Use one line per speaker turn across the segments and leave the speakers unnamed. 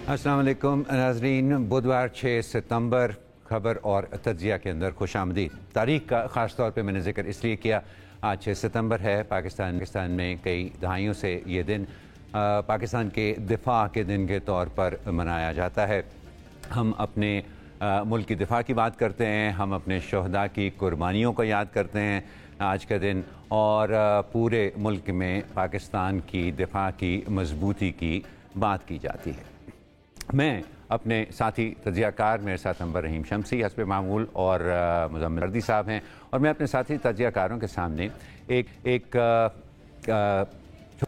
السلام علیکم ناظرین، بدھوار 6 ستمبر خبر اور تجزیہ کے اندر خوش آمدید۔ تاریخ کا خاص طور پہ میں نے ذکر اس لیے کیا، آج 6 ستمبر ہے۔ پاکستان میں کئی دہائیوں سے یہ دن پاکستان کے دفاع کے دن کے طور پر منایا جاتا ہے۔ ہم اپنے ملک کی دفاع کی بات کرتے ہیں، ہم اپنے شہداء کی قربانیوں کو یاد کرتے ہیں آج کا دن، اور پورے ملک میں پاکستان کی دفاع کی مضبوطی کی بات کی جاتی ہے۔ میں اپنے ساتھی تجزیہ کار، میرے ساتھ انور رحیم شمسی حسب معمول اور مزمل اردی صاحب ہیں، اور میں اپنے ساتھی تجزیہ کاروں کے سامنے ایک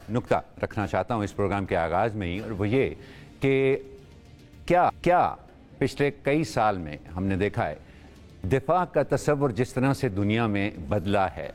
نقطہ رکھنا چاہتا ہوں اس پروگرام کے آغاز میں ہی، اور وہ یہ کہ کیا پچھلے کئی سال میں ہم نے دیکھا ہے دفاع کا تصور جس طرح سے دنیا میں بدلا ہے،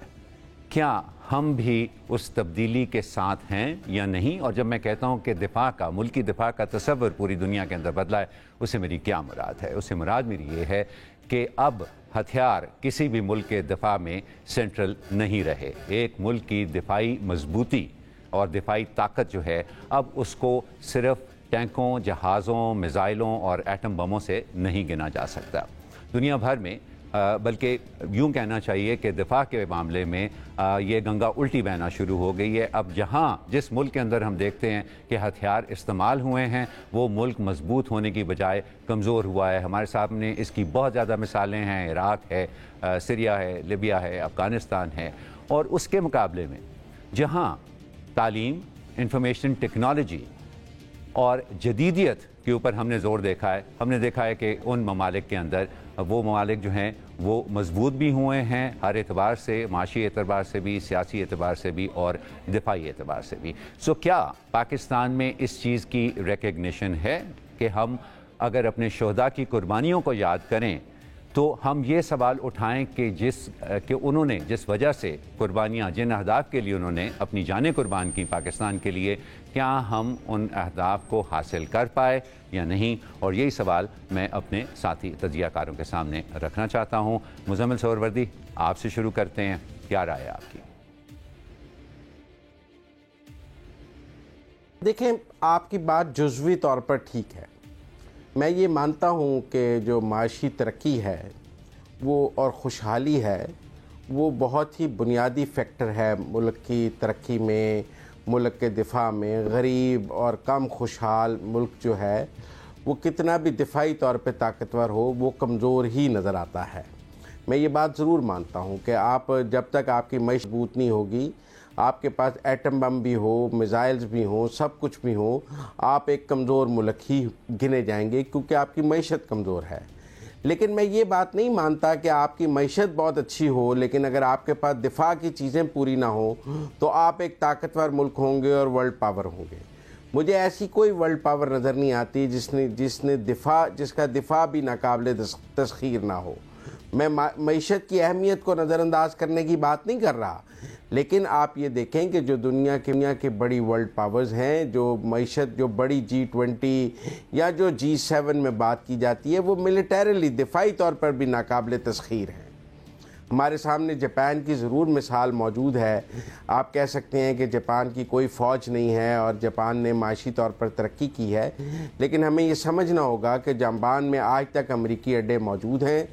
کیا ہم بھی اس تبدیلی کے ساتھ ہیں یا نہیں؟ اور جب میں کہتا ہوں کہ دفاع کا، ملکی دفاع کا تصور پوری دنیا کے اندر بدلا ہے، اس سے میری کیا مراد ہے؟ اس سے مراد میری یہ ہے کہ اب ہتھیار کسی بھی ملک کے دفاع میں سینٹرل نہیں رہے۔ ایک ملک کی دفاعی مضبوطی اور دفاعی طاقت جو ہے، اب اس کو صرف ٹینکوں، جہازوں، میزائلوں اور ایٹم بموں سے نہیں گنا جا سکتا۔ دنیا بھر میں بلکہ یوں کہنا چاہیے کہ دفاع کے معاملے میں یہ گنگا الٹی بہنا شروع ہو گئی ہے۔ اب جس ملک کے اندر ہم دیکھتے ہیں کہ ہتھیار استعمال ہوئے ہیں، وہ ملک مضبوط ہونے کی بجائے کمزور ہوا ہے۔ ہمارے سامنے اس کی بہت زیادہ مثالیں ہیں، عراق ہے، سیریا ہے، لیبیا ہے، افغانستان ہے۔ اور اس کے مقابلے میں جہاں تعلیم، انفارمیشن ٹیکنالوجی اور جدیدیت کے اوپر ہم نے زور دیکھا ہے، ہم نے دیکھا ہے کہ ان ممالک کے اندر وہ ممالک جو ہیں وہ مضبوط بھی ہوئے ہیں، ہر اعتبار سے، معاشی اعتبار سے بھی، سیاسی اعتبار سے بھی اور دفاعی اعتبار سے بھی۔ کیا پاکستان میں اس چیز کی ریکگنیشن ہے کہ ہم اگر اپنے شہداء کی قربانیوں کو یاد کریں تو ہم یہ سوال اٹھائیں کہ انہوں نے جس وجہ سے قربانیاں، جن اہداف کے لیے انہوں نے اپنی جانیں قربان کی پاکستان کے لیے، کیا ہم ان اہداف کو حاصل کر پائے یا نہیں؟ اور یہی سوال میں اپنے ساتھی تجزیہ کاروں کے سامنے رکھنا چاہتا ہوں۔ مزمل سہروردی، آپ سے شروع کرتے ہیں، کیا رائے ہے آپ کی؟
دیکھیں، آپ کی بات جزوی طور پر ٹھیک ہے۔ میں یہ مانتا ہوں کہ جو معاشی ترقی ہے وہ اور خوشحالی ہے، وہ بہت ہی بنیادی فیکٹر ہے ملک کی ترقی میں، ملک کے دفاع میں۔ غریب اور کم خوشحال ملک جو ہے وہ کتنا بھی دفاعی طور پہ طاقتور ہو، وہ کمزور ہی نظر آتا ہے۔ میں یہ بات ضرور مانتا ہوں کہ جب تک آپ کی معیشت مضبوط نہیں ہوگی، آپ کے پاس ایٹم بم بھی ہو، میزائلز بھی ہوں، سب کچھ بھی ہو، آپ ایک کمزور ملک ہی گنے جائیں گے، کیونکہ آپ کی معیشت کمزور ہے۔ لیکن میں یہ بات نہیں مانتا کہ آپ کی معیشت بہت اچھی ہو، لیکن اگر آپ کے پاس دفاع کی چیزیں پوری نہ ہوں تو آپ ایک طاقتور ملک ہوں گے اور ورلڈ پاور ہوں گے۔ مجھے ایسی کوئی ورلڈ پاور نظر نہیں آتی جس کا دفاع بھی ناقابل تسخیر نہ ہو۔ میں معیشت کی اہمیت کو نظر انداز کرنے کی بات نہیں کر رہا، لیکن آپ یہ دیکھیں کہ جو دنیا کی بڑی ورلڈ پاورز ہیں، جو معیشت، جو بڑی G20 یا جو G7 میں بات کی جاتی ہے، وہ ملیٹریلی، دفاعی طور پر بھی ناقابل تسخیر ہیں۔ ہمارے سامنے جاپان کی ضرور مثال موجود ہے۔ آپ کہہ سکتے ہیں کہ جاپان کی کوئی فوج نہیں ہے اور جاپان نے معاشی طور پر ترقی کی ہے، لیکن ہمیں یہ سمجھنا ہوگا کہ جاپان میں آج تک امریکی اڈے موجود ہیں،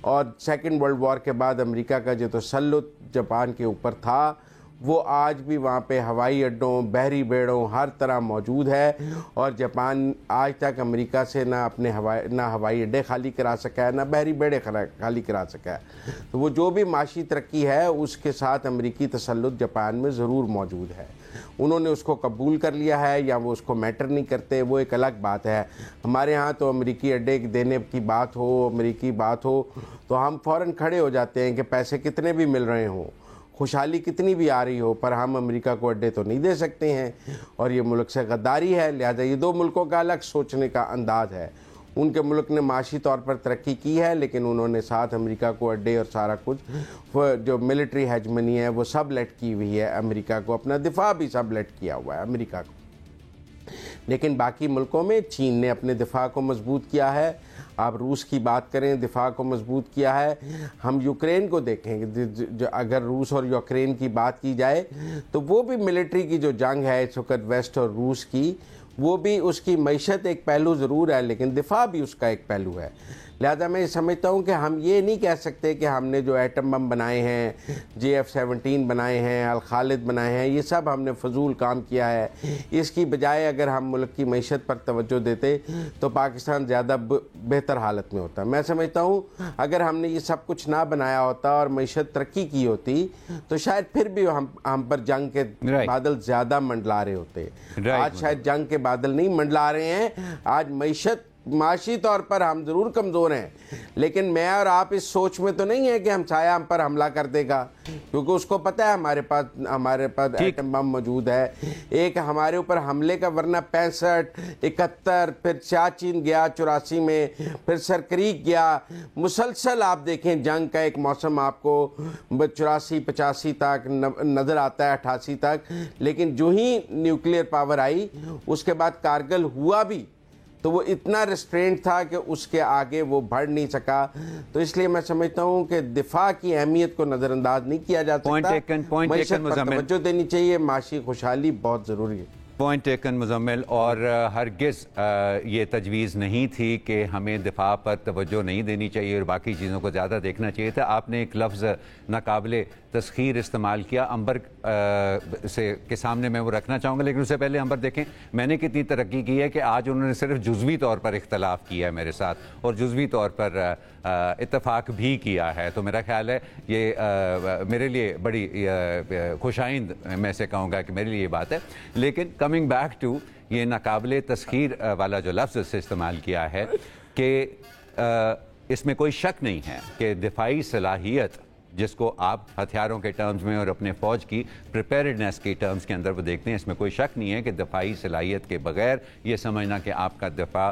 اور سیکنڈ ورلڈ وار کے بعد امریکہ کا جو تسلط جاپان کے اوپر تھا، وہ آج بھی وہاں پہ ہوائی اڈوں، بحری بیڑوں، ہر طرح موجود ہے، اور جاپان آج تک امریکہ سے نہ ہوائی اڈے خالی کرا سکا ہے، نہ بحری بیڑے خالی کرا سکا ہے۔ تو وہ جو بھی معاشی ترقی ہے، اس کے ساتھ امریکی تسلط جاپان میں ضرور موجود ہے۔ انہوں نے اس کو قبول کر لیا ہے یا وہ اس کو میٹر نہیں کرتے، وہ ایک الگ بات ہے۔ ہمارے ہاں تو امریکی اڈے دینے کی بات ہو، امریکی بات ہو، تو ہم فوراً کھڑے ہو جاتے ہیں کہ پیسے کتنے بھی مل رہے ہوں، خوشحالی کتنی بھی آ رہی ہو، پر ہم امریکہ کو اڈے تو نہیں دے سکتے ہیں، اور یہ ملک سے غداری ہے۔ لہذا یہ دو ملکوں کا الگ سوچنے کا انداز ہے۔ ان کے ملک نے معاشی طور پر ترقی کی ہے، لیکن انہوں نے ساتھ امریکہ کو اڈے اور سارا کچھ، جو ملٹری ہیجمنی ہے وہ سب لیٹ کی ہوئی ہے امریکہ کو، اپنا دفاع بھی سب لیٹ کیا ہوا ہے امریکہ کو۔ لیکن باقی ملکوں میں چین نے اپنے دفاع کو مضبوط کیا ہے، آپ روس کی بات کریں، دفاع کو مضبوط کیا ہے۔ ہم یوکرین کو دیکھیں کہ اگر روس اور یوکرین کی بات کی جائے تو وہ بھی ملٹری کی جو جنگ ہے اس وقت ویسٹ اور روس کی، وہ بھی اس کی معیشت ایک پہلو ضرور ہے لیکن دفاع بھی اس کا ایک پہلو ہے. لہذا میں سمجھتا ہوں کہ ہم یہ نہیں کہہ سکتے کہ ہم نے جو ایٹم بم بنائے ہیں, JF-17 بنائے ہیں, الخالد بنائے ہیں, یہ سب ہم نے فضول کام کیا ہے. اس کی بجائے اگر ہم ملک کی معیشت پر توجہ دیتے تو پاکستان زیادہ بہتر حالت میں ہوتا. میں سمجھتا ہوں اگر ہم نے یہ سب کچھ نہ بنایا ہوتا اور معیشت ترقی کی ہوتی تو شاید پھر بھی ہم پر جنگ کے بادل زیادہ منڈلا رہے ہوتے. آج شاید جنگ کے بادل نہیں منڈلا رہے ہیں, آج معاشی طور پر ہم ضرور کمزور ہیں, لیکن میں اور آپ اس سوچ میں تو نہیں ہے کہ ہم سایہ ہم پر حملہ کر دے گا, کیونکہ اس کو پتہ ہے ہمارے پاس ایٹم بم موجود ہے. ایک ہمارے اوپر حملے کا ورنہ 65, 71, پھر سیاچن گیا 84 میں, پھر سرکریک گیا, مسلسل آپ دیکھیں جنگ کا ایک موسم آپ کو 84, 85 تک نظر آتا ہے, 88 تک. لیکن جو ہی نیوکلیئر پاور آئی اس کے بعد کارگل ہوا بھی تو وہ اتنا ریسٹرینٹ تھا کہ اس کے آگے وہ بڑھ نہیں سکا. تو اس لیے میں سمجھتا ہوں کہ دفاع کی اہمیت کو نظر انداز نہیں کیا جا سکتا. معیشت پر توجہ دینی چاہیے, معاشی خوشحالی بہت ضروری ہے.
پوائنٹ ٹیکن مزمل, اور ہرگز یہ تجویز نہیں تھی کہ ہمیں دفاع پر توجہ نہیں دینی چاہیے اور باقی چیزوں کو زیادہ دیکھنا چاہیے تھا. آپ نے ایک لفظ ناقابل تسخیر استعمال کیا امبر سے کے سامنے, میں وہ رکھنا چاہوں گا, لیکن اس سے پہلے امبر دیکھیں میں نے کتنی ترقی کی ہے کہ آج انہوں نے صرف جزوی طور پر اختلاف کیا ہے میرے ساتھ اور جزوی طور پر اتفاق بھی کیا ہے. تو میرا خیال ہے یہ میرے لیے بڑی خوش آئند میں سے کہوں گا کہ میرے لیے یہ بات ہے. لیکن کمنگ بیک ٹو یہ ناقابل تسخیر والا جو لفظ سے استعمال کیا ہے کہ اس میں کوئی شک نہیں ہے کہ دفاعی صلاحیت جس کو آپ ہتھیاروں کے ٹرمز میں اور اپنے فوج کی پریپیرڈنیس کے ٹرمز کے اندر وہ دیکھتے ہیں, اس میں کوئی شک نہیں ہے کہ دفاعی صلاحیت کے بغیر یہ سمجھنا کہ آپ کا دفاع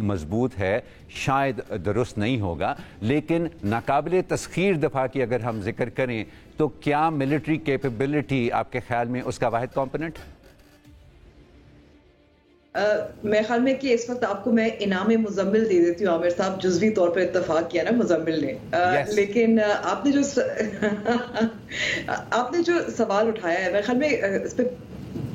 مضبوط ہے شاید درست نہیں ہوگا. لیکن ناقابل تسخیر دفاع کی اگر ہم ذکر کریں تو کیا ملٹری کیپیبلٹی آپ کے خیال میں اس کا واحد کمپوننٹ؟
میرے خیال میں کہ اس وقت آپ کو میں انعام مزمل دے دیتی ہوں. عامر صاحب جزوی طور پر اتفاق کیا نا مزمل نے, لیکن آپ نے جو سوال اٹھایا ہے میرے خیال میں اس پہ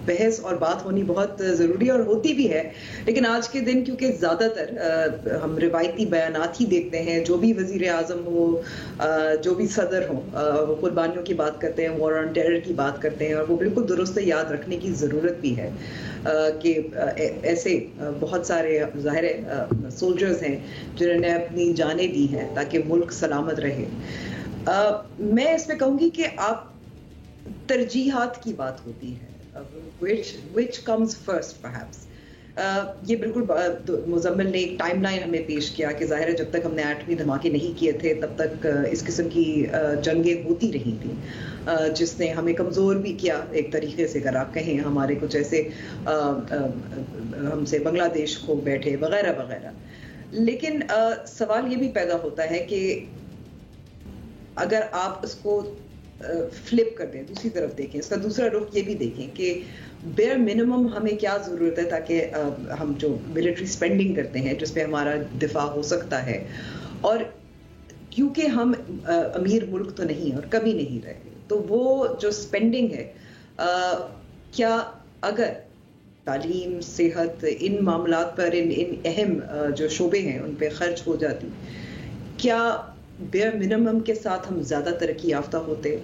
بحث اور بات ہونی بہت ضروری اور ہوتی بھی ہے. لیکن آج کے دن کیونکہ زیادہ تر ہم روایتی بیانات ہی دیکھتے ہیں, جو بھی وزیر اعظم ہو, جو بھی صدر ہو, وہ قربانیوں کی بات کرتے ہیں, وار آن ٹیرر کی بات کرتے ہیں, اور وہ بالکل درست یاد رکھنے کی ضرورت بھی ہے کہ ایسے بہت سارے ظاہر سولجرز ہیں جنہوں نے اپنی جانیں دی ہیں تاکہ ملک سلامت رہے. میں اس میں کہوں گی کہ آپ ترجیحات کی بات ہوتی ہے, which comes first perhaps. یہ بالکل مزمل نے ایک ٹائم لائن ہمیں پیش کیا کہ ظاہر ہے جب تک ہم نے ایٹمی دھماکے نہیں کیے تھے تب تک اس قسم کی جنگیں ہوتی رہی تھیں, جس نے ہمیں کمزور بھی کیا ایک طریقے سے. اگر آپ کہیں ہمارے کچھ ایسے ہم سے بنگلہ دیش کھو بیٹھے وغیرہ وغیرہ. لیکن سوال یہ بھی پیدا ہوتا ہے کہ اگر آپ اس کو فلپ کر دیں, دوسری طرف دیکھیں, اس کا دوسرا رخ یہ بھی دیکھیں کہ بیئر منیمم ہمیں کیا ضرورت ہے تاکہ ہم جو ملٹری سپینڈنگ کرتے ہیں جس پہ ہمارا دفاع ہو سکتا ہے, اور کیونکہ ہم امیر ملک تو نہیں اور کبھی نہیں رہے, تو وہ جو سپینڈنگ ہے کیا اگر تعلیم, صحت, ان معاملات پر, ان اہم جو شعبے ہیں ان پہ خرچ ہو جاتی, کیا بیئر منیمم کے ساتھ ہم زیادہ ترقی یافتہ ہوتے,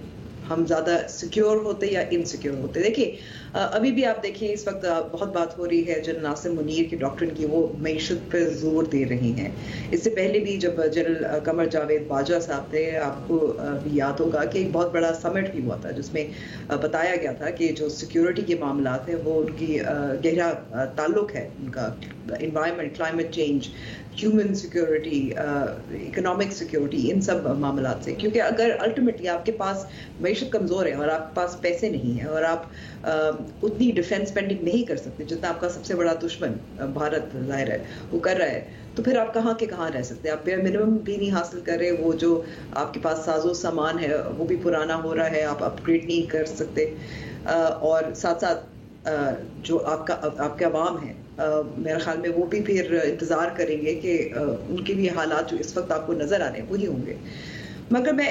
ہم زیادہ سیکیور ہوتے یا انسیکیور ہوتے؟ دیکھیں ابھی بھی آپ دیکھیں اس وقت بہت بات ہو رہی ہے جنرل ناصر منیر کی ڈاکٹرن کی, وہ معیشت پر زور دے رہی ہیں. اس سے پہلے بھی جب جنرل قمر جاوید باجوہ صاحب تھے, آپ کو بھی یاد ہوگا کہ ایک بہت بڑا سمٹ بھی ہوا تھا جس میں بتایا گیا تھا کہ جو سیکیورٹی کے معاملات ہیں وہ ان کی گہرا تعلق ہے ان کا environment, climate change, human security, economic security, ان سب معاملات سے. کیونکہ اگر الٹیمیٹلی آپ کے پاس معیشت کمزور ہے اور آپ کے پاس پیسے نہیں ہیں اور آپ اتنی ڈیفینس اسپینڈنگ نہیں کر سکتے جتنا آپ کا سب سے بڑا دشمن بھارت ظاہر ہے وہ کر رہا ہے, تو پھر آپ کہاں کے کہاں رہ سکتے ہیں. آپ بیئر منیمم بھی نہیں حاصل کر رہے, وہ جو آپ کے پاس ساز و سامان ہے وہ بھی پرانا ہو رہا ہے, آپ اپ گریڈ نہیں کر سکتے, اور ساتھ ساتھ جو آپ کے عوام ہیں میرے خیال میں وہ بھی پھر انتظار کریں گے کہ ان کے بھی حالات جو اس وقت آپ کو نظر آ رہے ہیں وہی ہوں گے. مگر میں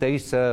23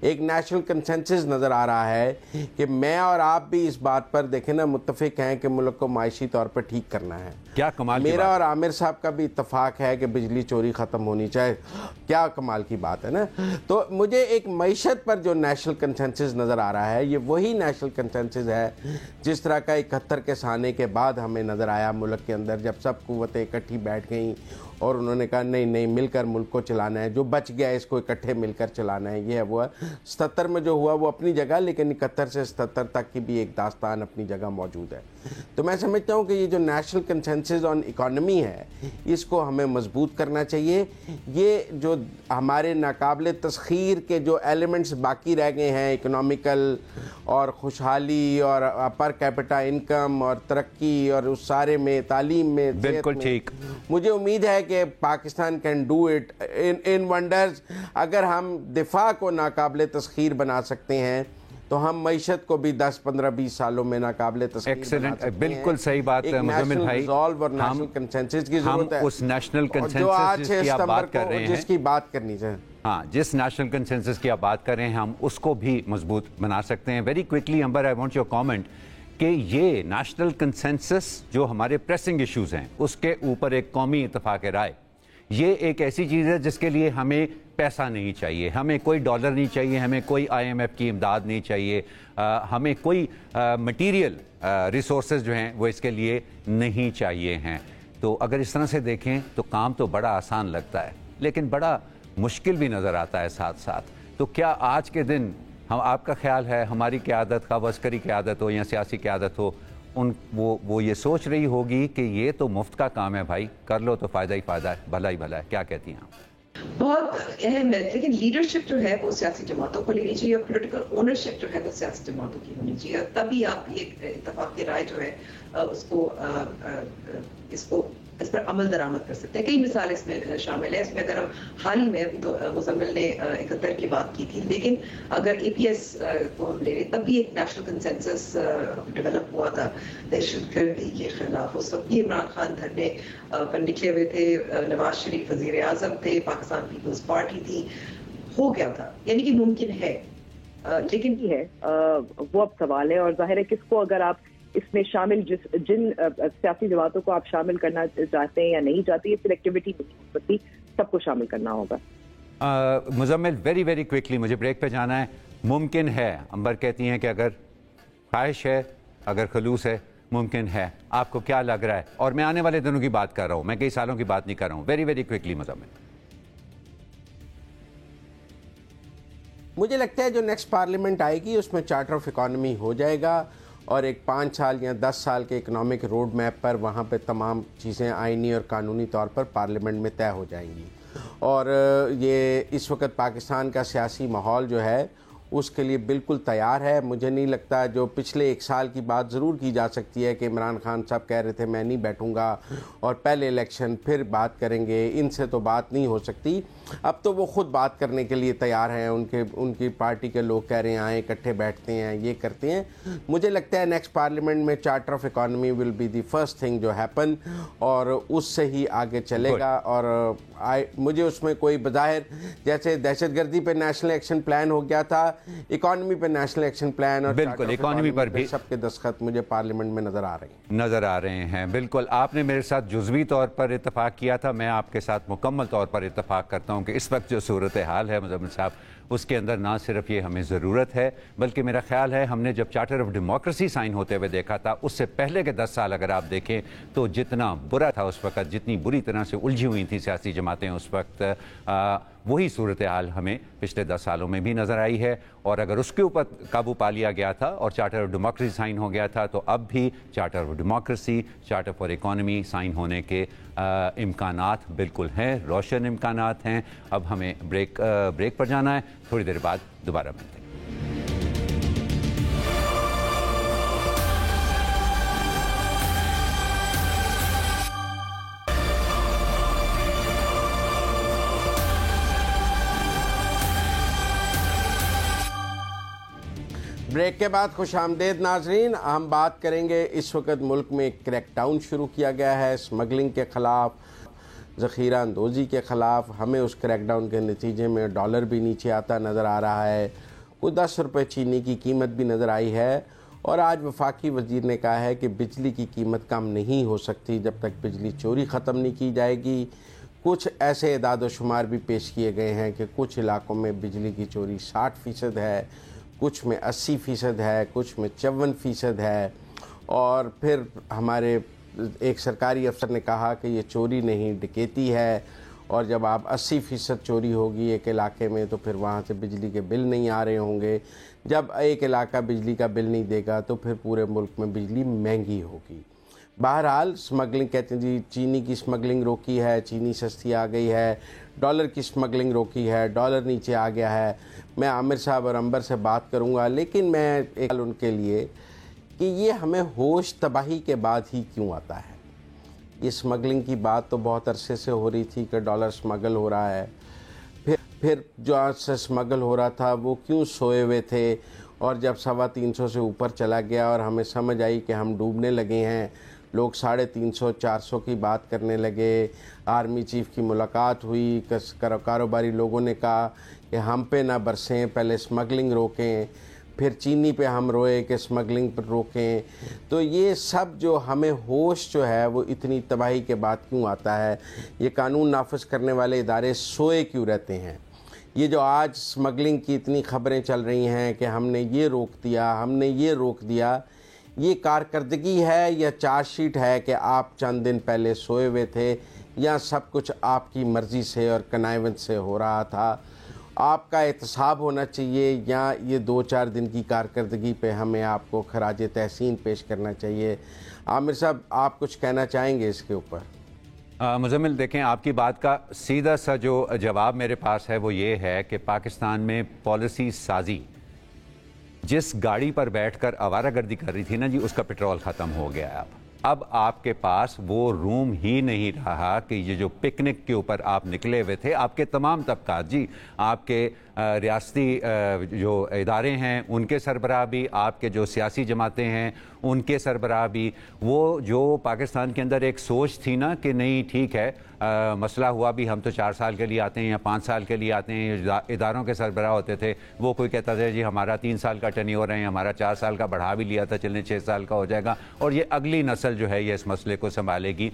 ایک نیشنل کنسنسس نظر آ رہا ہے کہ میں اور آپ بھی اس بات پر دیکھیں نا متفق ہیں کہ ملک کو معاشی طور پر ٹھیک کرنا ہے.
کیا کمال کی
میرا
بات.
اور عامر صاحب کا بھی اتفاق ہے کہ بجلی چوری ختم ہونی چاہیے. کیا کمال کی بات ہے نا. تو مجھے ایک معیشت پر جو نیشنل کنسنسس نظر آ رہا ہے یہ وہی نیشنل کنسنسس ہے جس طرح کا 71 کے سانے کے بعد ہمیں نظر آیا ملک کے اندر, جب سب قوتیں اکٹھی بیٹھ گئیں اور انہوں نے کہا نہیں مل کر ملک کو چلانا ہے, جو بچ گیا اس کو اکٹھے مل کر چلانا ہے. یہ ہے وہ 77 میں جو ہوا وہ اپنی جگہ, لیکن 71 سے 77 تک کی بھی ایک داستان اپنی جگہ موجود ہے. تو میں سمجھتا ہوں کہ یہ جو نیشنل کنسنسس آن اکانومی ہے اس کو ہمیں مضبوط کرنا چاہیے. یہ جو ہمارے ناقابل تسخیر کے جو ایلیمنٹس باقی رہ گئے ہیں, اکنامیکل اور خوشحالی اور پر کیپٹا انکم اور ترقی اور اس سارے میں تعلیم میں,
بالکل ٹھیک,
مجھے امید ہے کہ Pakistan can do it in wonders. اگر ہم دفاع کو ناقابل تسخیر بنا سکتے ہیں تو ہم معیشت کو بھی 10 15 20 سالوں میں ناقابل تسخیر بنا سکتے ہیں.
بالکل صحیح بات ہے مزمل بھائی.
اور نیشنل کنسنسس کی ضرورت ہے.
ہم اس نیشنل
جو آج
کنسنسس کی آپ بات کر رہے ہیں,
جس کی بات کرنی چاہیے,
ہاں جس نیشنل کنسنسس کی آپ بات کر رہے ہیں ہم اس کو بھی مضبوط بنا سکتے ہیں. Very quickly Ambar, I want your comment کہ یہ نیشنل کنسنسس جو ہمارے پریسنگ ایشوز ہیں اس کے اوپر ایک قومی اتفاق رائے, یہ ایک ایسی چیز ہے جس کے لیے ہمیں پیسہ نہیں چاہیے, ہمیں کوئی ڈالر نہیں چاہیے, ہمیں کوئی IMF کی امداد نہیں چاہیے, ہمیں کوئی مٹیریل ریسورسز جو ہیں وہ اس کے لیے نہیں چاہیے ہیں. تو اگر اس طرح سے دیکھیں تو کام تو بڑا آسان لگتا ہے لیکن بڑا مشکل بھی نظر آتا ہے ساتھ ساتھ. تو کیا آج کے دن آپ کا خیال ہے ہماری قیادت, خواہ عسکری قیادت ہو یا سیاسی قیادت ہو, وہ یہ سوچ رہی ہوگی کہ یہ تو مفت کا کام ہے بھائی, کر لو تو فائدہ ہی فائدہ ہے, بھلا ہی بھلا ہے. کیا کہتی ہیں آپ؟
بہت اہم ہے, لیکن لیڈرشپ جو ہے وہ سیاسی جماعتوں کو لینی چاہیے اور پولیٹیکل اونرشپ جو ہے وہ سیاسی جماعتوں کی ہونی چاہیے, تبھی آپ یہ اتفاقی رائے جو ہے اس پر عمل درآمد کر سکتے ہیں. کئی مثال اس میں شامل ہے. اس میں اگر ہم حال ہی میں مزمل نے 71 کی بات کی تھی, لیکن اگر APS کو ہم لے لیں تب بھی ایک نیشنل کنسنسس ڈیولپ ہوا تھا دہشت گردی کے خلاف. اس وقت یہ عمران خان دھرنے پر نکلے ہوئے تھے, نواز شریف وزیر اعظم تھے, پاکستان پیپلز پارٹی تھی, ہو گیا تھا. یعنی کہ ممکن ہے, لیکن یہ ہے وہ اب سوال ہے. اور ظاہر ہے کس کو اگر آپ اس میں شامل جن سیاسی جماعتوں کو آپ شامل کرنا چاہتے ہیں یا نہیں چاہتے, یہ سلیکٹیوٹی نہیں ہو سکتی, سب کو شامل کرنا ہوگا.
مزمل ویری کوئکلی, مجھے بریک پہ جانا ہے. ممکن ہے, امبر کہتی ہیں کہ اگر خواہش ہے, اگر خلوص ہے, ممکن ہے. آپ کو کیا لگ رہا ہے؟ اور میں آنے والے دنوں کی بات کر رہا ہوں, میں کئی سالوں کی بات نہیں کر رہا ہوں. Very quickly Muzammil.
مجھے لگتا ہے جو نیکسٹ پارلیمنٹ آئے گی اس میں چارٹر آف اکانومی ہو جائے گا اور ایک 5 سال یا 10 سال کے اکنامک روڈ میپ پر وہاں پہ تمام چیزیں آئینی اور قانونی طور پر پارلیمنٹ میں طے ہو جائیں گی. اور یہ اس وقت پاکستان کا سیاسی ماحول جو ہے اس کے لیے بالکل تیار ہے. مجھے نہیں لگتا, جو پچھلے 1 سال کی بات ضرور کی جا سکتی ہے کہ عمران خان صاحب کہہ رہے تھے میں نہیں بیٹھوں گا اور پہلے الیکشن پھر بات کریں گے, ان سے تو بات نہیں ہو سکتی. اب تو وہ خود بات کرنے کے لیے تیار ہیں, ان کی پارٹی کے لوگ کہہ رہے ہیں آئیں اکٹھے بیٹھتے ہیں, یہ کرتے ہیں. مجھے لگتا ہے نیکسٹ پارلیمنٹ میں charter of economy will be the first thing جو ہیپن, اور اس سے ہی آگے چلے گا. اور مجھے اس میں کوئی بظاہر جیسے دہشت گردی پہ نیشنل ایکشن پلان ہو گیا تھا, اکانومی پہ نیشنل ایکشن پلان اور
بالکل اکانومی پر بھی
سب کے دستخط مجھے پارلیمنٹ میں نظر آ رہے ہیں. بالکل آپ نے میرے ساتھ جزوی طور پر اتفاق کیا تھا, میں آپ کے ساتھ مکمل طور پر اتفاق کرتا ہوں کہ اس وقت جو صورتحال ہے مزمل صاحب, اس کے اندر نہ صرف یہ ہمیں ضرورت ہے بلکہ میرا خیال ہے ہم نے جب چارٹر آف ڈیموکریسی سائن ہوتے ہوئے دیکھا تھا اس سے پہلے کے 10 سال اگر آپ دیکھیں تو جتنا برا تھا اس وقت, جتنی بری طرح سے الجھی ہوئی تھیں سیاسی جماعتیں اس وقت, وہی صورتحال ہمیں پچھلے 10 سالوں میں بھی نظر آئی ہے. اور اگر اس کے اوپر قابو پا لیا گیا تھا اور چارٹر آف ڈیموکریسی سائن ہو گیا تھا تو اب بھی charter of democracy, charter for economy sign ہونے کے امکانات بالکل ہیں, روشن امکانات ہیں. اب ہمیں بریک پر جانا ہے, تھوڑی دیر بعد دوبارہ ملتے ہیں. بریک کے بعد خوش آمدید ناظرین. ہم بات کریں گے اس وقت ملک میں کریک ڈاؤن شروع کیا گیا ہے اسمگلنگ کے خلاف, ذخیرہ اندوزی کے خلاف. ہمیں اس کریک ڈاؤن کے نتیجے میں ڈالر بھی نیچے آتا نظر آ رہا ہے وہ 10 روپے چینی کی قیمت بھی نظر آئی ہے. اور آج وفاقی وزیر نے کہا ہے کہ بجلی کی قیمت کم نہیں ہو سکتی جب تک بجلی چوری ختم نہیں کی جائے گی. کچھ ایسے اعداد و شمار بھی پیش کیے گئے ہیں کہ کچھ علاقوں میں بجلی کی چوری 60% ہے, کچھ میں 80% ہے, کچھ میں 54% ہے. اور پھر ہمارے ایک سرکاری افسر نے کہا کہ یہ چوری نہیں ڈکیتی ہے, اور جب آپ 80% چوری ہوگی ایک علاقے میں تو پھر وہاں سے بجلی کے بل نہیں آ رہے ہوں گے. جب ایک علاقہ بجلی کا بل نہیں دے گا تو پھر پورے ملک میں بجلی مہنگی ہوگی. بہرحال سمگلنگ کہتے ہیں جی چینی کی سمگلنگ روکی ہے, چینی سستی آ گئی ہے, ڈالر کی سمگلنگ روکی ہے, ڈالر نیچے آ گیا ہے. میں عامر صاحب اور انبر سے بات کروں گا, لیکن میں ایک ان کے لیے کہ یہ ہمیں ہوش تباہی کے بعد ہی کیوں آتا ہے. یہ سمگلنگ کی بات تو بہت عرصے سے ہو رہی تھی کہ ڈالر سمگل ہو رہا ہے. پھر جو آج سے سمگل ہو رہا تھا وہ کیوں سوئے ہوئے تھے, اور جب 350 سے اوپر چلا گیا اور ہمیں سمجھ آئی کہ ہم ڈوبنے لگے ہیں, لوگ 350-400 کی بات کرنے لگے. آرمی چیف کی ملاقات ہوئی, کاروباری لوگوں نے کہا کہ ہم پہ نہ برسیں, پہلے سمگلنگ روکیں. پھر چینی پہ ہم روئے کہ سمگلنگ پر روکیں. تو یہ سب جو ہمیں ہوش جو ہے وہ اتنی تباہی کے بعد کیوں آتا ہے؟ یہ قانون نافذ کرنے والے ادارے سوئے کیوں رہتے ہیں؟ یہ جو آج سمگلنگ کی اتنی خبریں چل رہی ہیں کہ ہم نے یہ روک دیا, ہم نے یہ روک دیا, یہ کارکردگی ہے یا چارج شیٹ ہے کہ آپ چند دن پہلے سوئے ہوئے تھے, یا سب کچھ آپ کی مرضی سے اور کنائیونس سے ہو رہا تھا؟ آپ کا احتساب ہونا چاہیے, یا یہ 2-4 دن کی کارکردگی پہ ہمیں آپ کو خراج تحسین پیش کرنا چاہیے؟ عامر صاحب آپ کچھ کہنا چاہیں گے اس کے اوپر؟
مزمل دیکھیں, آپ کی بات کا سیدھا سا جو جواب میرے پاس ہے وہ یہ ہے کہ پاکستان میں پالیسی سازی جس گاڑی پر بیٹھ کر آوارہ گردی کر رہی تھی نا جی, اس کا پیٹرول ختم ہو گیا ہے. اب آپ کے پاس وہ روم ہی نہیں رہا کہ یہ جو پکنک کے اوپر آپ نکلے ہوئے تھے, آپ کے تمام طبقات جی, آپ کے ریاستی جو ادارے ہیں ان کے سربراہ بھی, آپ کے جو سیاسی جماعتیں ہیں ان کے سربراہ بھی, وہ جو پاکستان کے اندر ایک سوچ تھی نا کہ نہیں ٹھیک ہے مسئلہ ہوا بھی ہم تو 4 سال کے لیے آتے ہیں یا 5 سال کے لیے آتے ہیں. اداروں کے سربراہ ہوتے تھے, وہ کوئی کہتا تھا جی ہمارا 3 سال کا ٹینیور ہے, ہمارا 4 سال کا بڑھا بھی لیا تھا, چلنے 6 سال کا ہو جائے گا اور یہ اگلی نسل جو ہے یہ اس مسئلے کو سنبھالے گی.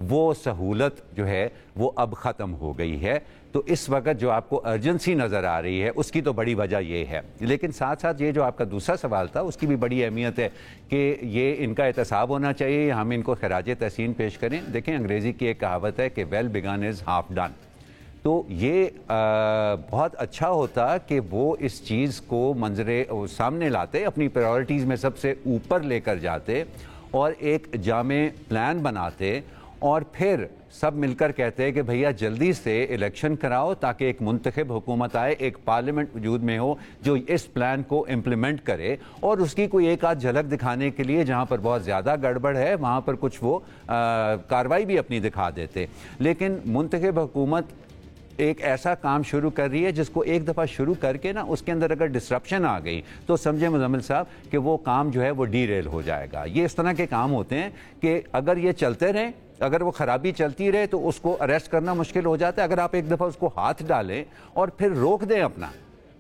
وہ سہولت جو ہے وہ اب ختم ہو گئی ہے. تو اس وقت جو آپ کو ارجنسی نظر آ رہی ہے اس کی تو بڑی وجہ یہ ہے. لیکن ساتھ ساتھ یہ جو آپ کا دوسرا سوال تھا اس کی بھی بڑی اہمیت ہے کہ یہ ان کا احتساب ہونا چاہیے, ہم ان کو خراج تحسین پیش کریں. دیکھیں انگریزی کی ایک کہاوت ہے کہ well begun is half done. تو یہ بہت اچھا ہوتا کہ وہ اس چیز کو منظر سامنے لاتے, اپنی پرائورٹیز میں سب سے اوپر لے کر جاتے اور ایک جامع پلان بناتے, اور پھر سب مل کر کہتے ہیں کہ بھیا جلدی سے الیکشن کراؤ تاکہ ایک منتخب حکومت آئے, ایک پارلیمنٹ وجود میں ہو جو اس پلان کو امپلیمنٹ کرے, اور اس کی کوئی ایک آدھ جھلک دکھانے کے لیے جہاں پر بہت زیادہ گڑبڑ ہے وہاں پر کچھ وہ کارروائی بھی اپنی دکھا دیتے. لیکن منتخب حکومت ایک ایسا کام شروع کر رہی ہے جس کو ایک دفعہ شروع کر کے نا اس کے اندر اگر ڈسرپشن آ گئی تو سمجھے مزمل صاحب کہ وہ کام جو ہے وہ ڈی ریل ہو جائے گا. یہ اس طرح کے کام ہوتے ہیں کہ اگر یہ چلتے رہیں, اگر وہ خرابی چلتی رہے تو اس کو اریسٹ کرنا مشکل ہو جاتا ہے. اگر آپ ایک دفعہ اس کو ہاتھ ڈالیں اور پھر روک دیں اپنا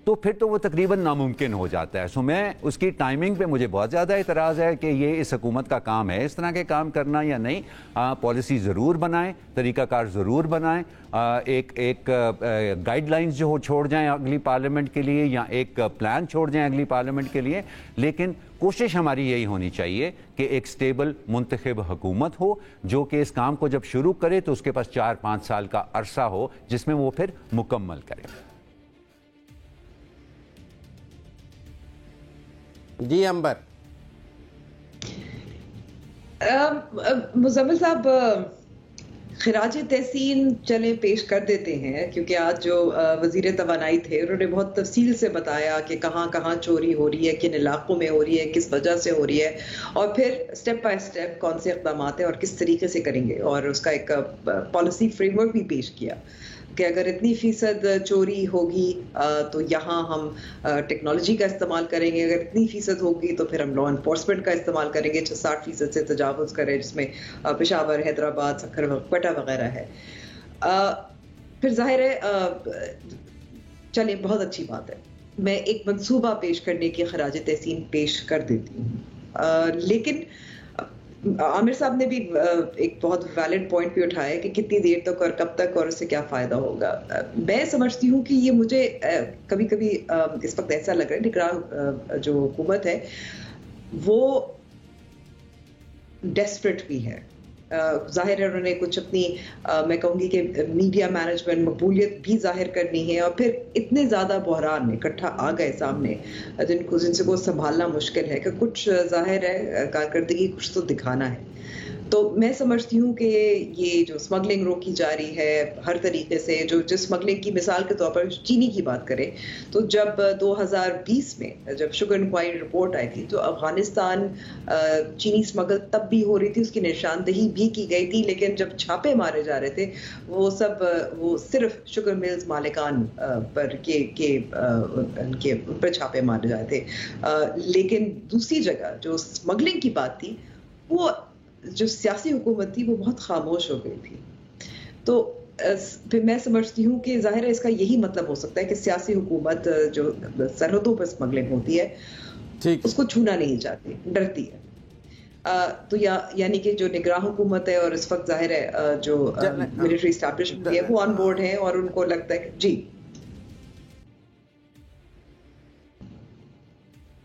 تو پھر تو وہ تقریباً ناممکن ہو جاتا ہے. سو میں اس کی ٹائمنگ پہ مجھے بہت زیادہ اعتراض ہے کہ یہ اس حکومت کا کام ہے اس طرح کے کام کرنا یا نہیں. پالیسی ضرور بنائیں, طریقہ کار ضرور بنائیں, ایک گائیڈ لائنز جو چھوڑ جائیں اگلی پارلیمنٹ کے لیے, یا ایک پلان چھوڑ جائیں اگلی پارلیمنٹ کے لیے. لیکن کوشش ہماری یہی ہونی چاہیے کہ ایک سٹیبل منتخب حکومت ہو جو کہ اس کام کو جب شروع کرے تو اس کے پاس 4-5 سال کا عرصہ ہو جس میں وہ پھر مکمل کرے.
جی انبر.
مزمل صاحب خراج تحسین چلیں پیش کر دیتے ہیں, کیونکہ آج جو وزیر توانائی تھے انہوں نے بہت تفصیل سے بتایا کہ کہاں کہاں چوری ہو رہی ہے, کن علاقوں میں ہو رہی ہے, کس وجہ سے ہو رہی ہے, اور پھر سٹیپ بائی سٹیپ کون سے اقدامات ہیں اور کس طریقے سے کریں گے, اور اس کا ایک پالیسی فریم ورک بھی پیش کیا کہ اگر اتنی فیصد چوری ہوگی تو یہاں ہم ٹیکنالوجی کا استعمال کریں گے, اگر اتنی فیصد ہوگی تو پھر ہم لا انفورسمنٹ کا استعمال کریں گے جو 60% سے تجاوز کرے, جس میں پشاور, حیدرآباد, سکھر, کوئٹہ وغیرہ ہے. پھر ظاہر ہے چلیں بہت اچھی بات ہے, میں ایک منصوبہ پیش کرنے کی خراج تحسین پیش کر دیتی ہوں. لیکن عامر صاحب نے بھی ایک بہت ویلڈ پوائنٹ بھی اٹھایا کہ کتنی دیر تک اور کب تک اور اس سے کیا فائدہ ہوگا. میں سمجھتی ہوں کہ یہ مجھے کبھی کبھی اس وقت ایسا لگ رہا ہے نگراں جو حکومت ہے وہ ڈیسپریٹ بھی ہے. ظاہر ہے انہوں نے کچھ اپنی میں کہوں گی کہ میڈیا مینجمنٹ مقبولیت بھی ظاہر کرنی ہے اور پھر اتنے زیادہ بحران اکٹھا آ گئے سامنے جن سے کو سنبھالنا مشکل ہے کہ کچھ ظاہر ہے کارکردگی کچھ تو دکھانا ہے. تو میں سمجھتی ہوں کہ یہ جو اسمگلنگ روکی جا رہی ہے ہر طریقے سے, جو اسمگلنگ کی مثال کے طور پر چینی کی بات کریں تو جب 2020 میں جب شوگر انکوائری رپورٹ آئی تھی تو افغانستان چینی اسمگل تب بھی ہو رہی تھی, اس کی نشاندہی بھی کی گئی تھی, لیکن جب چھاپے مارے جا رہے تھے وہ صرف شوگر ملز مالکان پر ان پر چھاپے مارے جائے تھے. لیکن دوسری جگہ جو اسمگلنگ کی بات تھی وہ جو سیاسی حکومت تھی وہ بہت خاموش ہو گئی تھی. تو پھر میں سمجھتی ہوں کہ ظاہر ہے اس کا یہی مطلب ہو سکتا ہے کہ سیاسی حکومت جو سرحدوں پر اسمگلنگ ہوتی ہے اس کو چھونا نہیں چاہتی, ڈرتی ہے. تو یعنی کہ جو نگراں حکومت ہے اور اس وقت ظاہر ہے جو ملٹری اسٹیبلشمنٹ ہے وہ آن بورڈ ہے اور ان کو لگتا ہے کہ جی.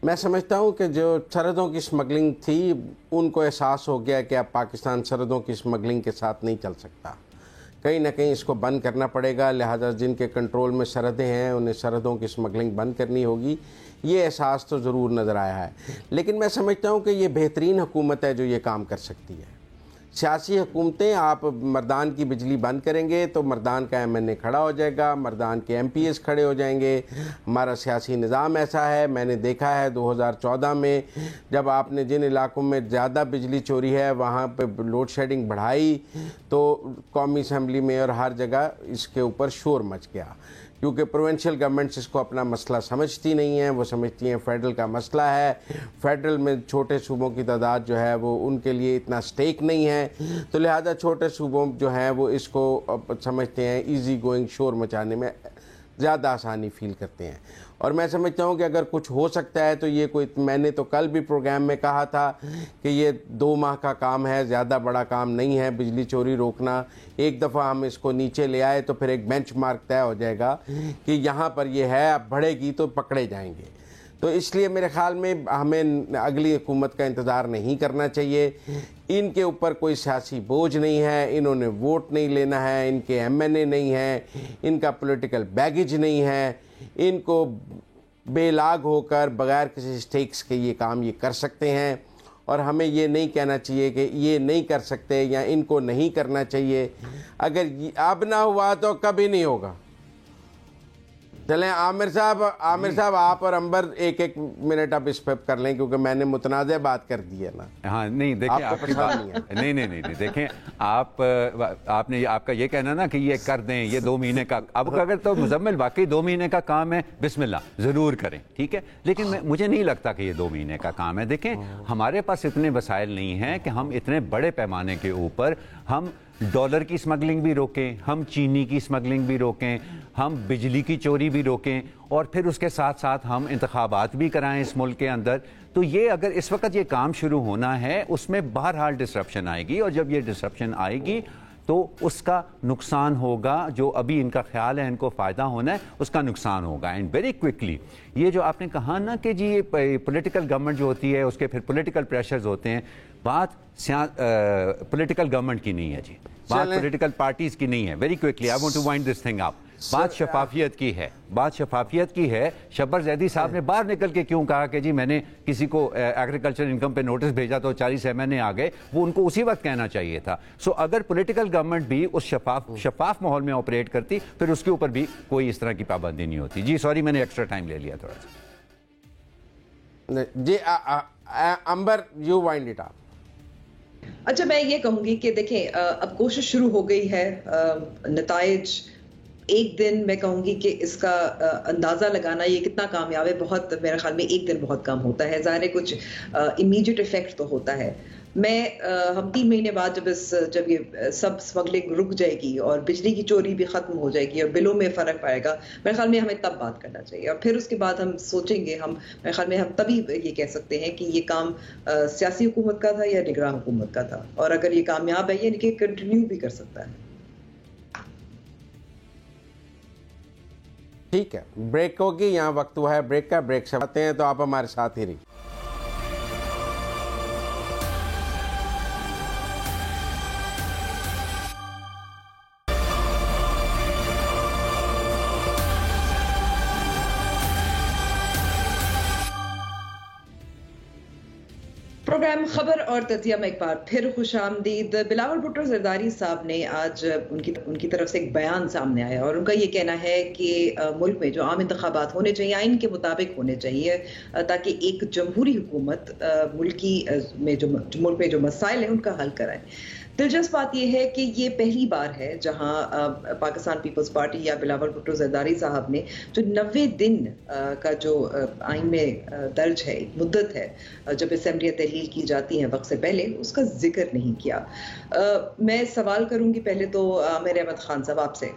میں سمجھتا ہوں کہ جو سرحدوں کی اسمگلنگ تھی ان کو احساس ہو گیا کہ اب پاکستان سرحدوں کی اسمگلنگ کے ساتھ نہیں چل سکتا, کہیں نہ کہیں اس کو بند کرنا پڑے گا, لہذا جن کے کنٹرول میں سرحدیں ہیں انہیں سرحدوں کی اسمگلنگ بند کرنی ہوگی. یہ احساس تو ضرور نظر آیا ہے, لیکن میں سمجھتا ہوں کہ یہ بہترین حکومت ہے جو یہ کام کر سکتی ہے. سیاسی حکومتیں, آپ مردان کی بجلی بند کریں گے تو مردان کا ایم این اے کھڑا ہو جائے گا, مردان کے ایم پی ایس کھڑے ہو جائیں گے. ہمارا سیاسی نظام ایسا ہے, میں نے دیکھا ہے 2014 میں جب آپ نے جن علاقوں میں زیادہ بجلی چوری ہے وہاں پہ لوڈ شیڈنگ بڑھائی تو قومی اسمبلی میں اور ہر جگہ اس کے اوپر شور مچ گیا, کیونکہ پروونشل گورنمنٹس اس کو اپنا مسئلہ سمجھتی نہیں ہیں. وہ سمجھتی ہیں فیڈرل کا مسئلہ ہے, فیڈرل میں چھوٹے صوبوں کی تعداد جو ہے وہ ان کے لیے اتنا سٹیک نہیں ہے, تو لہذا چھوٹے صوبوں جو ہیں وہ اس کو سمجھتے ہیں ایزی گوئنگ, شور مچانے میں زیادہ آسانی فیل کرتے ہیں. اور میں سمجھتا ہوں کہ اگر کچھ ہو سکتا ہے تو یہ کوئی, میں نے تو کل بھی پروگرام میں کہا تھا کہ یہ 2 ماہ کا کام ہے, زیادہ بڑا کام نہیں ہے بجلی چوری روکنا. ایک دفعہ ہم اس کو نیچے لے آئے تو پھر ایک بینچ مارک طے ہو جائے گا کہ یہاں پر یہ ہے, اب بڑھے گی تو پکڑے جائیں گے. تو اس لیے میرے خیال میں ہمیں اگلی حکومت کا انتظار نہیں کرنا چاہیے. ان کے اوپر کوئی سیاسی بوجھ نہیں ہے, انہوں نے ووٹ نہیں لینا ہے, ان کے ایم این اے نہیں ہیں, ان کا پولیٹیکل بیگیج نہیں ہے, ان کو بے لاگ ہو کر بغیر کسی سٹیکس کے یہ کام یہ کر سکتے ہیں. اور ہمیں یہ نہیں کہنا چاہیے کہ یہ نہیں کر سکتے یا ان کو نہیں کرنا چاہیے. اگر اب نہ ہوا تو کبھی نہیں ہوگا. چلیں عامر صاحب آپ اور انبر ایک منٹ اب اس پہ کر لیں کیونکہ میں نے متنازع بات کر دی ہے نا.
ہاں نہیں دیکھیں آپ کی بات نہیں دیکھیں آپ کا یہ کہنا نا کہ یہ کر دیں یہ 2 مہینے کا, اب اگر تو مزمل واقعی 2 مہینے کا کام ہے بسم اللہ ضرور کریں, ٹھیک ہے, لیکن مجھے نہیں لگتا کہ یہ 2 مہینے کا کام ہے. دیکھیں ہمارے پاس اتنے وسائل نہیں ہیں کہ ہم اتنے بڑے پیمانے کے اوپر ہم ڈالر کی اسمگلنگ بھی روکیں, ہم چینی کی اسمگلنگ بھی روکیں, ہم بجلی کی چوری بھی روکیں اور پھر اس کے ساتھ ساتھ ہم انتخابات بھی کرائیں اس ملک کے اندر. تو یہ اگر اس وقت یہ کام شروع ہونا ہے اس میں بہرحال ڈسرپشن آئے گی, اور جب یہ ڈسرپشن آئے گی تو اس کا نقصان ہوگا. جو ابھی ان کا خیال ہے ان کو فائدہ ہونا ہے اس کا نقصان ہوگا. اینڈ ویری کوئکلی یہ جو آپ نے کہا نا کہ جی یہ پولیٹیکل گورنمنٹ جو ہوتی ہے اس کے پھر پولیٹیکل پریشرز ہوتے ہیں, بات پولیٹیکل گورنمنٹ کی نہیں ہے جی, بات پولیٹیکل پارٹیز کی نہیں ہے. Very quickly I want to wind this thing up. بات شفافیت کی ہے, بات شفافیت کی ہے. شبر زیدی صاحب نے باہر نکل کے کیوں کہا کہ جی میں نے کسی کو ایگریکلچر انکم پہ نوٹس بھیجا تو 40 ایم این اے آ گئے, وہ ان کو اسی وقت کہنا چاہیے تھا. سو اگر پولیٹیکل گورنمنٹ بھی اس شفاف ماحول میں آپریٹ کرتی پھر اس کے اوپر بھی کوئی اس طرح کی پابندی نہیں ہوتی. جی سوری میں نے ایکسٹرا ٹائم لے لیا تھوڑا سا.
جی انبر یو وائنڈ اٹ اپ.
اچھا میں یہ کہوں گی کہ دیکھیں اب کوشش شروع ہو گئی ہے, نتائج ایک دن میں کہوں گی کہ اس کا اندازہ لگانا یہ کتنا کامیاب ہے, بہت میرے خیال میں ایک دن بہت کم ہوتا ہے. ظاہر ہے کچھ امیڈیٹ افیکٹ تو ہوتا ہے, میں ہم 3 مہینے بعد جب یہ سب اسمگلنگ رک جائے گی اور بجلی کی چوری بھی ختم ہو جائے گی اور بلوں میں فرق پائے گا، میرے خیال میں ہمیں تب بات کرنا چاہیے، اور پھر اس کے بعد ہم سوچیں گے، میرے خیال میں ہم تبھی یہ کہہ سکتے ہیں کہ یہ کام سیاسی حکومت کا تھا یا نگراں حکومت کا تھا، اور اگر یہ کامیاب ہے یعنی کہ کنٹینیو بھی کر سکتا ہے۔
ٹھیک ہے، بریک ہوگی، یہاں وقت ہوا ہے بریک کا، بریک سے آتے ہیں تو آپ ہمارے ساتھ ہی رہیے۔
پروگرام خبر اور تجزیہ میں ایک بار پھر خوش آمدید۔ بلاول بھٹو زرداری صاحب نے آج ان کی طرف سے ایک بیان سامنے آیا، اور ان کا یہ کہنا ہے کہ ملک میں جو عام انتخابات ہونے چاہیے آئین کے مطابق ہونے چاہیے، تاکہ ایک جمہوری حکومت ملک میں جو مسائل ہیں ان کا حل کرائے۔ دلچسپ بات یہ ہے کہ یہ پہلی بار ہے جہاں پاکستان پیپلز پارٹی یا بلاول بھٹو زرداری صاحب نے جو 90 دن کا جو آئین میں درج ہے، ایک مدت ہے جب اسمبلیاں تحلیل کی جاتی ہیں وقت سے پہلے، اس کا ذکر نہیں کیا۔ میں سوال کروں گی پہلے تو عامر احمد خان صاحب آپ سے،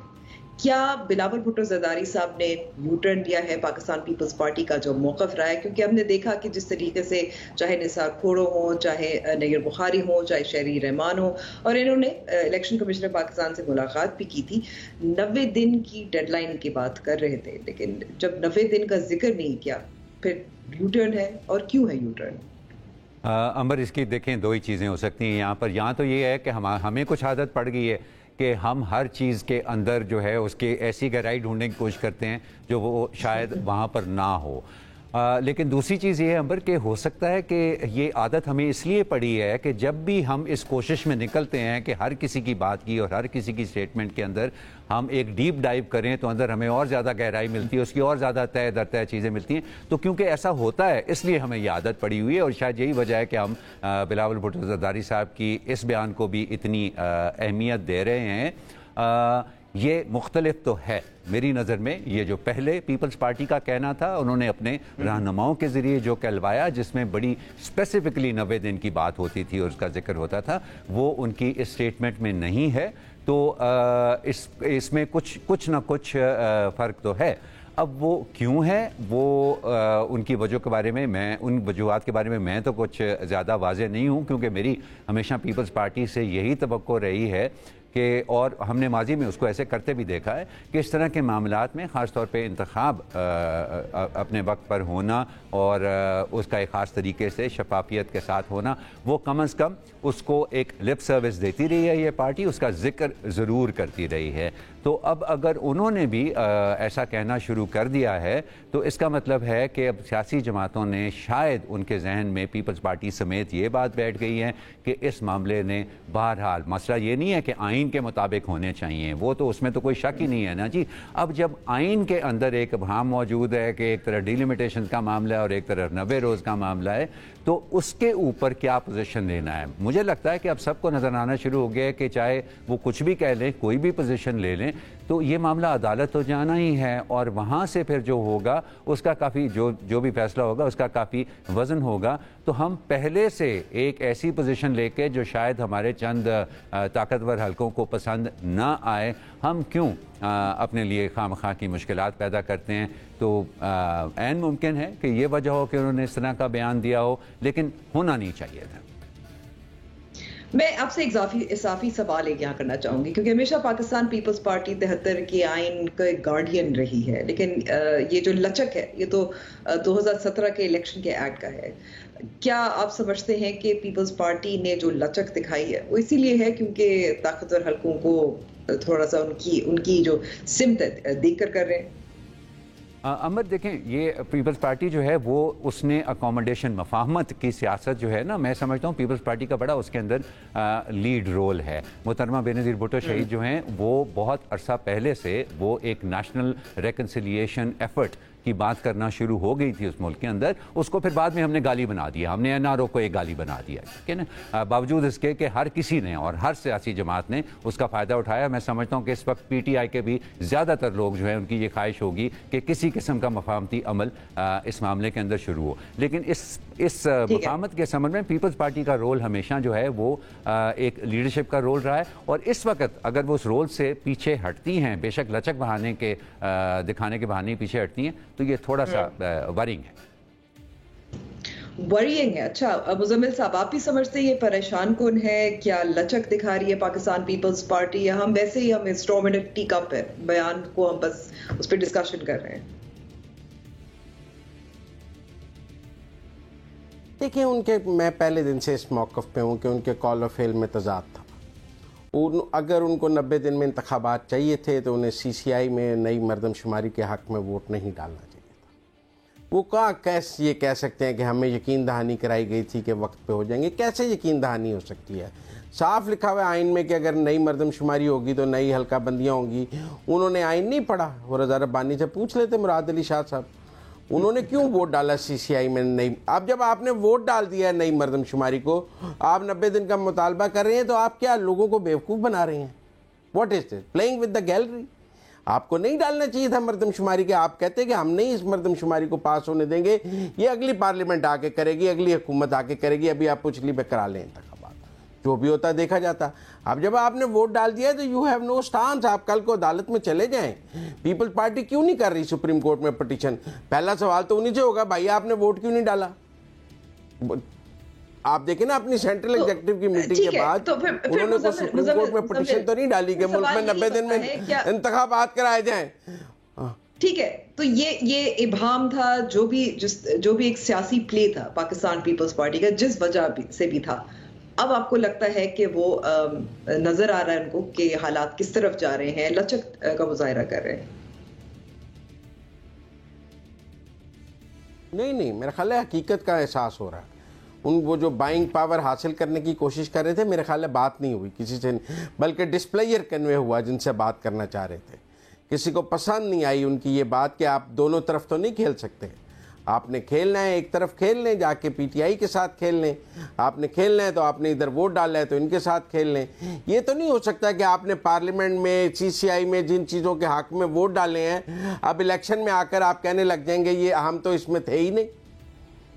کیا بلاول بھٹو زرداری صاحب نے یو ٹرن لیا ہے پاکستان پیپلز پارٹی کا جو موقف رہا ہے؟ کیونکہ ہم نے دیکھا کہ جس طریقے سے چاہے نثار کھوڑو ہوں، چاہے نیر بخاری ہوں، چاہے شہری رحمان ہوں، اور انہوں نے الیکشن کمیشنر پاکستان سے ملاقات بھی کی تھی، 90 دن کی ڈیڈ لائن کی بات کر رہے تھے، لیکن جب 90 دن کا ذکر نہیں کیا پھر یو ٹرن ہے، اور کیوں ہے یو ٹرن؟
امر، اس کی دیکھیں دو ہی چیزیں ہو سکتی ہیں یہاں پر۔ یہاں تو یہ ہے کہ ہمیں کچھ عادت پڑ گئی ہے کہ ہم ہر چیز کے اندر جو ہے اس کے ایسی گہرائی ڈھونڈنے کی کوشش کرتے ہیں جو وہ شاید وہاں پر نہ ہو۔ لیکن دوسری چیز یہ ہے امبر کہ ہو سکتا ہے کہ یہ عادت ہمیں اس لیے پڑی ہے کہ جب بھی ہم اس کوشش میں نکلتے ہیں کہ ہر کسی کی بات کی اور ہر کسی کی سٹیٹمنٹ کے اندر ہم ایک ڈیپ ڈائیو کریں تو اندر ہمیں اور زیادہ گہرائی ملتی ہے، اس کی اور زیادہ تہہ در تہہ چیزیں ملتی ہیں۔ تو کیونکہ ایسا ہوتا ہے اس لیے ہمیں یہ عادت پڑی ہوئی ہے، اور شاید یہی وجہ ہے کہ ہم بلاول بھٹو زرداری صاحب کی اس بیان کو بھی اتنی اہمیت دے رہے ہیں۔ یہ مختلف تو ہے میری نظر میں، یہ جو پہلے پیپلز پارٹی کا کہنا تھا، انہوں نے اپنے رہنماؤں کے ذریعے جو کہلوایا، جس میں بڑی اسپیسیفکلی 90 دن کی بات ہوتی تھی اور اس کا ذکر ہوتا تھا، وہ ان کی اس اسٹیٹمنٹ میں نہیں ہے۔ تو اس میں کچھ نہ کچھ فرق تو ہے۔ اب وہ کیوں ہے، وہ ان کی وجہ کے بارے میں ان وجوہات کے بارے میں تو کچھ زیادہ واضح نہیں ہوں، کیونکہ میری ہمیشہ پیپلز پارٹی سے یہی توقع رہی ہے کہ، اور ہم نے ماضی میں اس کو ایسے کرتے بھی دیکھا ہے، کہ اس طرح کے معاملات میں خاص طور پہ انتخاب اپنے وقت پر ہونا اور اس کا ایک خاص طریقے سے شفافیت کے ساتھ ہونا، وہ کم از کم اس کو ایک لپ سروس دیتی رہی ہے یہ پارٹی، اس کا ذکر ضرور کرتی رہی ہے۔ تو اب اگر انہوں نے بھی ایسا کہنا شروع کر دیا ہے تو اس کا مطلب ہے کہ اب سیاسی جماعتوں نے شاید ان کے ذہن میں پیپلز پارٹی سمیت یہ بات بیٹھ گئی ہے کہ اس معاملے نے بہرحال، مسئلہ یہ نہیں ہے کہ آئین کے مطابق ہونے چاہیے، وہ تو اس میں تو کوئی شک ہی نہیں ہے نا جی۔ اب جب آئین کے اندر ایک ابہام موجود ہے کہ ایک طرف ڈیلیمیٹیشن کا معاملہ ہے اور ایک طرف 90 روز کا معاملہ ہے، تو اس کے اوپر کیا پوزیشن لینا ہے؟ مجھے لگتا ہے کہ اب سب کو نظر آنا شروع ہو گیا ہے کہ چاہے وہ کچھ بھی کہہ لیں، کوئی بھی پوزیشن لے لیں، تو یہ معاملہ عدالت تو جانا ہی ہے، اور وہاں سے پھر جو ہوگا اس کا کافی جو بھی فیصلہ ہوگا اس کا کافی وزن ہوگا۔ تو ہم پہلے سے ایک ایسی پوزیشن لے کے جو شاید ہمارے چند طاقتور حلقوں کو پسند نہ آئے، ہم کیوں اپنے لیے خام خواہ کی مشکلات پیدا کرتے ہیں؟ تو عین ممکن ہے کہ یہ وجہ ہو کہ انہوں نے اس طرح کا بیان دیا ہو، لیکن ہونا نہیں چاہیے تھا۔
میں آپ سے ایک اضافی سوال ایک یہاں کرنا چاہوں گی، کیونکہ ہمیشہ پاکستان پیپلز پارٹی 73 کے آئین کا ایک گارڈین رہی ہے، لیکن یہ جو لچک ہے یہ تو 2017 کے الیکشن کے ایکٹ کا ہے۔ کیا آپ سمجھتے ہیں کہ پیپلز پارٹی نے جو لچک دکھائی ہے وہ اسی لیے ہے کیونکہ طاقتور حلقوں کو تھوڑا سا ان کی جو سمت ہے دیکھ کر رہے ہیں؟
امر دیکھیں، یہ پیپلز پارٹی جو ہے وہ اس نے اکوموڈیشن مفاہمت کی سیاست جو ہے نا، میں سمجھتا ہوں پیپلز پارٹی کا بڑا اس کے اندر لیڈ رول ہے۔ محترمہ بینظیر بھٹو شہید جو ہیں، وہ بہت عرصہ پہلے سے وہ ایک نیشنل ریکنسیلیشن ایفرٹ کی بات کرنا شروع ہو گئی تھی اس ملک کے اندر، اس کو پھر بعد میں ہم نے گالی بنا دیا، ہم نے NRO کو ایک گالی بنا دیا، ٹھیک ہے نا، باوجود اس کے کہ ہر کسی نے اور ہر سیاسی جماعت نے اس کا فائدہ اٹھایا۔ میں سمجھتا ہوں کہ اس وقت PTI کے بھی زیادہ تر لوگ جو ہیں ان کی یہ خواہش ہوگی کہ کسی قسم کا مفاہمتی عمل اس معاملے کے اندر شروع ہو، لیکن اس مقامت کے سمجھ میں پیپلز پارٹی کا رول ہمیشہ جو ہے وہ ایک لیڈرشپ کا رول رہا ہے، اور اس وقت اگر وہ اس رول سے پیچھے ہٹتی ہیں، بے شک لچک بہانے کے دکھانے کے بہانے پیچھے ہٹتی ہیں، تو یہ تھوڑا سا ورنگ ہے.
ورینگ ہے. اچھا مزمل صاحب، آپ بھی سمجھتے یہ پریشان کن ہے؟ کیا لچک دکھا رہی ہے پاکستان پیپلز پارٹی، یا ہم ویسے ہی ہم انسٹرومنٹ ٹی کپ ہے بیان کو ہم بس اس پہ ڈسکشن کر رہے ہیں؟
دیکھیں ان کے، میں پہلے دن سے اس موقف پہ ہوں کہ ان کے کال آف فیل میں تضاد تھا. اگر ان کو 90 دن میں انتخابات چاہیے تھے تو انہیں سی سی آئی میں نئی مردم شماری کے حق میں ووٹ نہیں ڈالنا چاہیے تھا. وہ کیسے یہ کہہ سکتے ہیں کہ ہمیں یقین دہانی کرائی گئی تھی کہ وقت پہ ہو جائیں گے؟ کیسے یقین دہانی ہو سکتی ہے؟ صاف لکھا ہوا ہے آئین میں کہ اگر نئی مردم شماری ہوگی تو نئی حلقہ بندیاں ہوں گی. انہوں نے آئین نہیں پڑھا، وہ رضا ربانی سے پوچھ لیتے مراد علی شاہ صاحب، انہوں نے کیوں ووٹ ڈالا سی سی آئی میں نئی؟ اب جب آپ نے ووٹ ڈال دیا ہے نئی مردم شماری کو، آپ 90 دن کا مطالبہ کر رہے ہیں، تو آپ کیا لوگوں کو بیوقوف بنا رہے ہیں؟ What is this? Playing with the gallery. آپ کو نہیں ڈالنا چاہیے تھا مردم شماری کے. آپ کہتے کہ ہم نہیں اس مردم شماری کو پاس ہونے دیں گے، یہ اگلی پارلیمنٹ آ کے کرے گی، اگلی حکومت آ کے کرے گی، ابھی آپ پچھلی پہ کرا لیں انتخابات، جو بھی ہوتا دیکھا جاتا. اب جب آپ نے ووٹ ڈال دیا تو یو ہیو نو سٹانس. آپ کل کو عدالت میں چلے جائیں. پیپلز پارٹی کیوں نہیں کر رہی سپریم کورٹ میں پٹیشن؟ پہلا سوال تو انہیں سے ہوگا، بھائی آپ نے ووٹ کیوں نہیں ڈالا؟ آپ دیکھیں نا اپنی سینٹرل ایگزیکٹو کی میٹنگ کے بعد انہوں نے کوئی سپریم کورٹ میں پٹیشن تو نہیں ڈالی کہ ملک میں 90 دن میں انتخابات کرائے جائیں.
ٹھیک ہے، تو یہ ابہام تھا، جو بھی ایک سیاسی پلے تھا پاکستان پیپلز پارٹی کا، جس وجہ سے بھی تھا. اب آپ کو لگتا ہے کہ وہ نظر آ رہا ہے ان کو کہ حالات کس طرف جا رہے ہیں، لچک کا مظاہرہ کر رہے ہیں؟
نہیں، میرا خیال ہے حقیقت کا احساس ہو رہا ہے. وہ جو بائنگ پاور حاصل کرنے کی کوشش کر رہے تھے، میرے خیال ہے بات نہیں ہوئی کسی سے، بلکہ ڈسپلیئر کنوے ہوا جن سے بات کرنا چاہ رہے تھے. کسی کو پسند نہیں آئی ان کی یہ بات کہ آپ دونوں طرف تو نہیں کھیل سکتے. آپ نے کھیلنا ہے ایک طرف کھیل لیں، جا کے پی ٹی آئی کے ساتھ کھیل لیں. آپ نے کھیلنا ہے تو آپ نے ادھر ووٹ ڈالا ہے تو ان کے ساتھ کھیل لیں. یہ تو نہیں ہو سکتا کہ آپ نے پارلیمنٹ میں سی سی آئی میں جن چیزوں کے حق میں ووٹ ڈالے ہیں، اب الیکشن میں آ کر آپ کہنے لگ جائیں گے یہ ہم تو اس میں تھے ہی نہیں.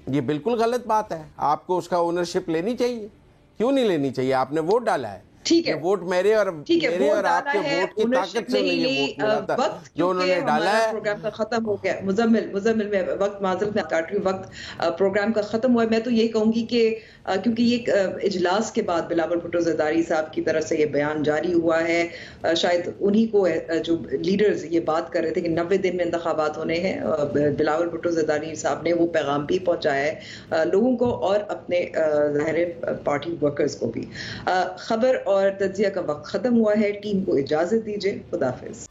یہ بالکل غلط بات ہے. آپ کو اس کا اونرشپ لینی چاہیے. کیوں نہیں لینی چاہیے؟ آپ نے ووٹ ڈالا ہے.
ٹھیک ہے،
ووٹ میرے اور آپ کے ووٹ کی طاقت سے نہیں ہے ووٹ ملا تھا جو انہوں نے ڈالا ہے.
پروگرام کا ختم ہو گیا. مزمل میں وقت معذرت میں کاٹ رہی ہوں، وقت پروگرام کا ختم ہوا ہے. میں تو یہ کہوں گی کہ کیونکہ یہ اجلاس کے بعد بلاول بھٹو زرداری صاحب کی طرف سے یہ بیان جاری ہوا ہے، شاید انہی کو جو لیڈرز یہ بات کر رہے تھے کہ 90 دن میں انتخابات ہونے ہیں، بلاول بھٹو زرداری صاحب نے وہ پیغام بھی پہنچایا ہے لوگوں کو اور اپنے ظاہر پارٹی ورکرز کو بھی. خبر اور تجزیہ کا وقت ختم ہوا ہے. ٹیم کو اجازت دیجیے. خدا حافظ.